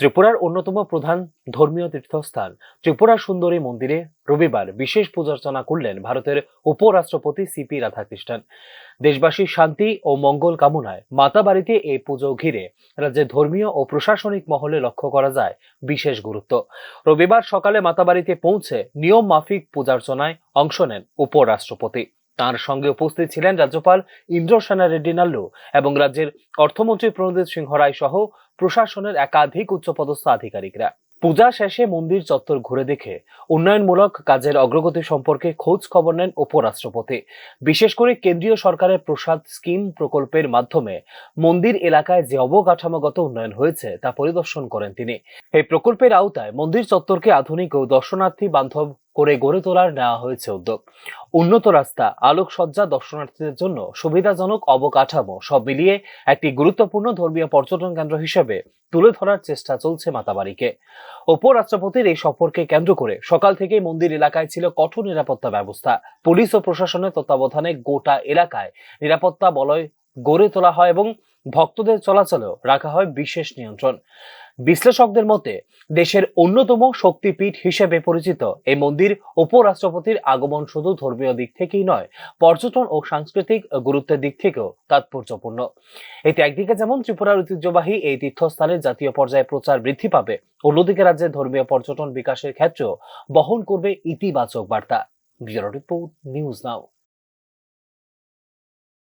ত্রিপুরার অন্যতম প্রধান ধর্মীয় তীর্থস্থান ত্রিপুরা সুন্দরী মন্দিরে রবিবার বিশেষ পূজার্চনা করলেন ভারতের উপরাষ্ট্রপতি সিপি রাধাকৃষ্ণন। দেশবাসীর শান্তি ও মঙ্গল কামনায় মাতা বাড়িতে এই পুজো ঘিরে রাজ্যের ধর্মীয় ও প্রশাসনিক মহলে লক্ষ্য করা যায় বিশেষ গুরুত্ব। রবিবার সকালে মাতা বাড়িতে পৌঁছে নিয়ম মাফিক পূজার্চনায় অংশ নেন উপরাষ্ট্রপতি। তার সঙ্গে উপস্থিত ছিলেন রাজ্যপাল ইন্দ্রসেনা রেড্ডি নাল্লু এবং রাজ্যের অর্থমন্ত্রী প্রণজিৎ সিংহ রায় সহ প্রশাসনের একাধিক উচ্চপদস্থ আধিকারিকরা। পূজা শেষে মন্দির চত্বর ঘুরে দেখে উন্নয়নমূলক কাজের অগ্রগতি সম্পর্কে খোঁজ খবর নেন উপরাষ্ট্রপতি। বিশেষ করে কেন্দ্রীয় সরকারের প্রসাদ স্কিম প্রকল্পের মাধ্যমে মন্দির এলাকায় যে অবকাঠামোগত উন্নয়ন হয়েছে তা পরিদর্শন করেন তিনি। এই প্রকল্পের আওতায় মন্দির চত্বরকে আধুনিক ও দর্শনার্থী বান্ধব করে গড়ে তোলার নেওয়া হয়েছে উদ্যোগ। উন্নত রাস্তা, আলোকসজ্জা, দর্শনার্থীদের জন্য সুবিধাজনক অবকাঠামো সব মিলিয়ে একটি গুরুত্বপূর্ণ ধর্মীয় পর্যটন কেন্দ্র হিসেবে তুলে ধরার চেষ্টা চলছে মাতাবাড়িকে। উপরাষ্ট্রপতির এই সফরকে কেন্দ্র করে সকাল থেকেই মন্দির এলাকায় ছিল কঠোর নিরাপত্তা ব্যবস্থা। পুলিশ ও প্রশাসনের তত্ত্বাবধানে গোটা এলাকায় নিরাপত্তা বলয় গড়ে তোলা হয় এবং ভক্তদের চলাচলেও রাখা হয় বিশেষ নিয়ন্ত্রণ। বিশ্লেষকদের মতে দেশের অন্যতম শক্তিপীঠ হিসেবে পরিচিত এই মন্দির উপরাষ্ট্রপতির আগমন শুধু ধর্মীয় দিক থেকেই নয়, পর্যটন ও সাংস্কৃতিক গুরুত্বের দিক থেকেও তাৎপর্যপূর্ণ। এতে একদিকে যেমন ত্রিপুরার ঐতিহ্যবাহী এই তীর্থস্থানের জাতীয় পর্যায়ে প্রচার বৃদ্ধি পাবে, অন্যদিকে রাজ্যের ধর্মীয় পর্যটন বিকাশের ক্ষেত্রেও বহন করবে ইতিবাচক বার্তা। Bureau report, news now.